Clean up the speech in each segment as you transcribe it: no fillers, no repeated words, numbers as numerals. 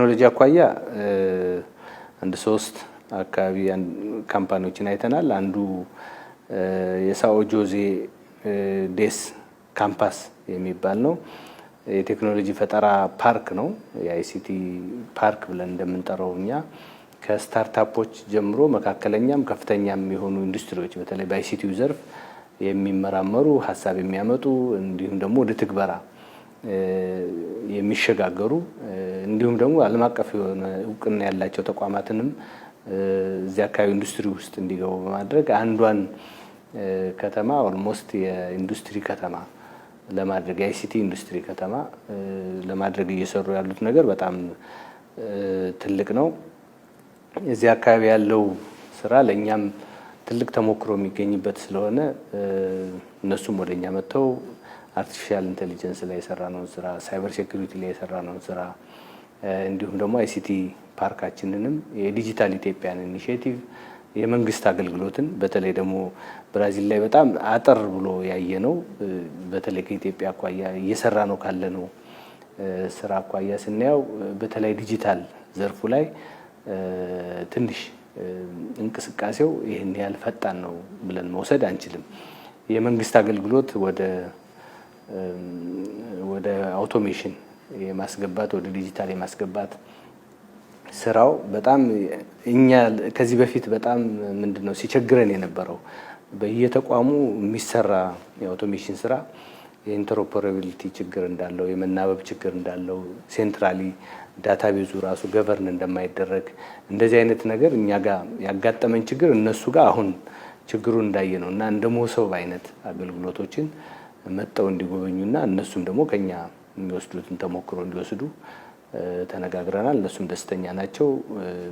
ከቴክኖሎጂ አኳያ አንድ 3 አካባቢ ካምፓኒዎችን አይተናል። አንዱ የሳኦ ጆዜ ዴስ ካምፓስ የሚባል ነው። የቴክኖሎጂ ፈጠራ ፓርክ ነው። የአይሲቲ ፓርክ ብለን እንደምንጠራው እኛ ከስታርታፖች ጀምሮ መካከለኛም ከፍተኛም የሆኑ ኢንዱስትሪዎች በተለይ በአይሲቲው ዘርፍ የሚመራመሩ ሀሳብ የሚያመጡ እንዲሁም ደግሞ ወደ ትግበራ የሚሸጋገሩ እንዲሁም ደግሞ ዓለም አቀፍ የሆነ እውቅና ያላቸው ተቋማትንም እዚያ አካባቢ ኢንዱስትሪ ውስጥ እንዲገቡ በማድረግ አንዷን ከተማ ኦልሞስት የኢንዱስትሪ ከተማ ለማድረግ የአይሲቲ ኢንዱስትሪ ከተማ ለማድረግ እየሰሩ ያሉት ነገር በጣም ትልቅ ነው። እዚህ አካባቢ ያለው ስራ ለኛም ትልቅ ተሞክሮ የሚገኝበት ስለሆነ እነሱም ወደኛ መጥተው አርቲፊሻል ኢንተለጀንስ ላይ የሰራነው ስራ፣ ሳይበር ሴኩሪቲ ላይ የሰራነው ስራ እንዲሁም ደግሞ አይሲቲ ፓርካችንንም የዲጂታል ኢትዮጵያን ኢኒሼቲቭ የመንግስት አገልግሎትን በተለይ ደግሞ ብራዚል ላይ በጣም አጠር ብሎ ያየነው በተለይ ከኢትዮጵያ አኳያ እየሰራ ነው ካለነው ስራ አኳያ ስናየው በተለይ ዲጂታል ዘርፉ ላይ ትንሽ እንቅስቃሴው ይሄን ያህል ፈጣን ነው ብለን መውሰድ አንችልም። የመንግስት አገልግሎት ወደ አውቶሜሽን የማስገባት ወደ ዲጂታል የማስገባት ስራው በጣም እኛ ከዚህ በፊት በጣም ምንድነው ሲቸግረን የነበረው በየተቋሙ የሚሰራ የአውቶሜሽን ስራ የኢንተሮፐራቢሊቲ ችግር እንዳለው የመናበብ ችግር እንዳለው ሴንትራሊ ዳታቤዙ ራሱ ገቨርን እንደማይደረግ እንደዚህ አይነት ነገር እኛ ጋር ያጋጠመን ችግር እነሱ ጋር አሁን ችግሩን እንዳየ ነው እና እንደ ሞሰብ አይነት አገልግሎቶችን መጥተው እንዲጎበኙና እነሱም ደግሞ ከኛ የሚወስዱትን ተሞክሮ እንዲወስዱ ተነጋግረናል። እነሱም ደስተኛ ናቸው፣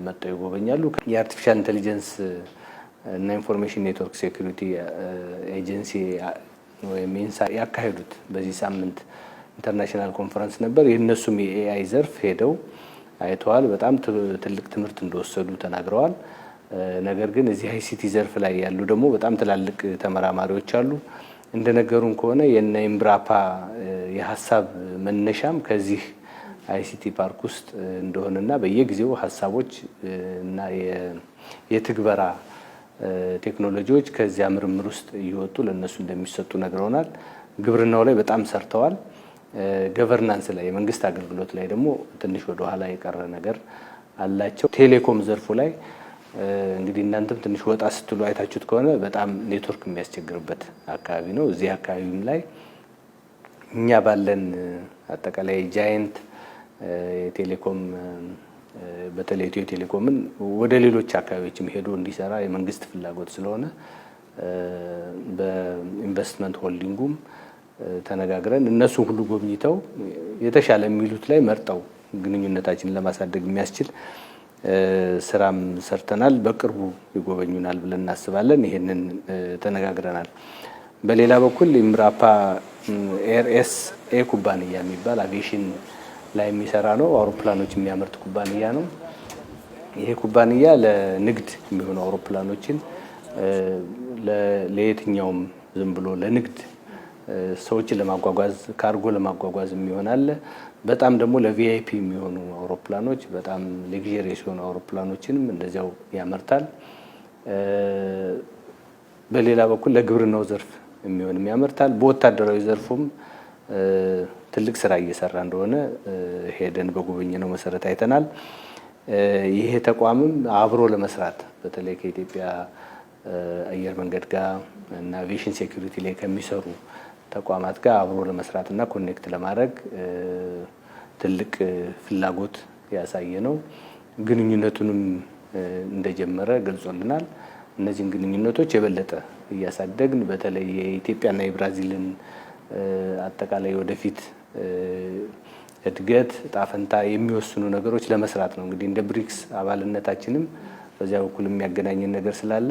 መጥተው ይጎበኛሉ። የአርቲፊሻል ኢንተለጀንስ እና ኢንፎርሜሽን ኔትወርክ ሴኩሪቲ ኤጀንሲ ወይም ኢንሳ ያካሄዱት በዚህ ሳምንት ኢንተርናሽናል ኮንፈረንስ ነበር። የእነሱም የኤአይ ዘርፍ ሄደው አይተዋል። በጣም ትልቅ ትምህርት እንደወሰዱ ተናግረዋል። ነገር ግን እዚህ አይሲቲ ዘርፍ ላይ ያሉ ደግሞ በጣም ትላልቅ ተመራማሪዎች አሉ። እንደነገሩን ከሆነ የነ ኢምብራፓ የሀሳብ መነሻም ከዚህ አይሲቲ ፓርክ ውስጥ እንደሆነና በየጊዜው ሀሳቦች እና የትግበራ ቴክኖሎጂዎች ከዚያ ምርምር ውስጥ እየወጡ ለነሱ እንደሚሰጡ ነግረውናል። ግብርናው ላይ በጣም ሰርተዋል። ገቨርናንስ ላይ የመንግስት አገልግሎት ላይ ደግሞ ትንሽ ወደ ኋላ የቀረ ነገር አላቸው። ቴሌኮም ዘርፉ ላይ እንግዲህ እናንተም ትንሽ ወጣ ስትሉ አይታችሁት ከሆነ በጣም ኔትወርክ የሚያስቸግርበት አካባቢ ነው። እዚህ አካባቢም ላይ እኛ ባለን አጠቃላይ ጃይንት የቴሌኮም በተለይ ኢትዮ ቴሌኮምን ወደ ሌሎች አካባቢዎችም ሄዶ እንዲሰራ የመንግስት ፍላጎት ስለሆነ በኢንቨስትመንት ሆልዲንጉም ተነጋግረን እነሱ ሁሉ ጎብኝተው የተሻለ የሚሉት ላይ መርጠው ግንኙነታችንን ለማሳደግ የሚያስችል ስራም ሰርተናል። በቅርቡ ይጎበኙናል ብለን እናስባለን። ይሄንን ተነጋግረናል። በሌላ በኩል ኢምብራፓ ኤርኤስኤ ኩባንያ የሚባል አቪዬሽን ላይ የሚሰራ ነው። አውሮፕላኖች የሚያመርት ኩባንያ ነው። ይሄ ኩባንያ ለንግድ የሚሆኑ አውሮፕላኖችን ለየትኛውም ዝም ብሎ ለንግድ ሰዎችን ለማጓጓዝ ካርጎ ለማጓጓዝ የሚሆን አለ። በጣም ደግሞ ለቪአይፒ የሚሆኑ አውሮፕላኖች በጣም ሌግዠሪየስ የሆኑ አውሮፕላኖችንም እንደዚያው ያመርታል። በሌላ በኩል ለግብርናው ዘርፍ የሚሆንም ያመርታል። በወታደራዊ ዘርፉም ትልቅ ስራ እየሰራ እንደሆነ ሄደን በጎበኘነው መሰረት አይተናል። ይሄ ተቋምም አብሮ ለመስራት በተለይ ከኢትዮጵያ አየር መንገድ ጋር እና አቪዬሽን ሴኩሪቲ ላይ ከሚሰሩ ተቋማት ጋር አብሮ ለመስራት እና ኮኔክት ለማድረግ ትልቅ ፍላጎት ያሳየ ነው። ግንኙነቱንም እንደጀመረ ገልጾልናል። እነዚህን ግንኙነቶች የበለጠ እያሳደግን በተለይ የኢትዮጵያና የብራዚልን አጠቃላይ ወደፊት እድገት ጣፈንታ የሚወስኑ ነገሮች ለመስራት ነው። እንግዲህ እንደ ብሪክስ አባልነታችንም በዚያ በኩል የሚያገናኝን ነገር ስላለ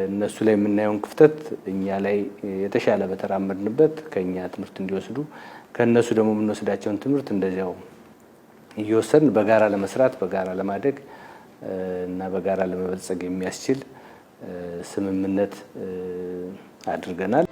እነሱ ላይ የምናየውን ክፍተት እኛ ላይ የተሻለ በተራመድንበት ከኛ ትምህርት እንዲወስዱ ከነሱ ደግሞ የምንወስዳቸውን ትምህርት እንደዚያው እየወሰድን በጋራ ለመስራት በጋራ ለማደግ እና በጋራ ለመበልጸግ የሚያስችል ስምምነት አድርገናል።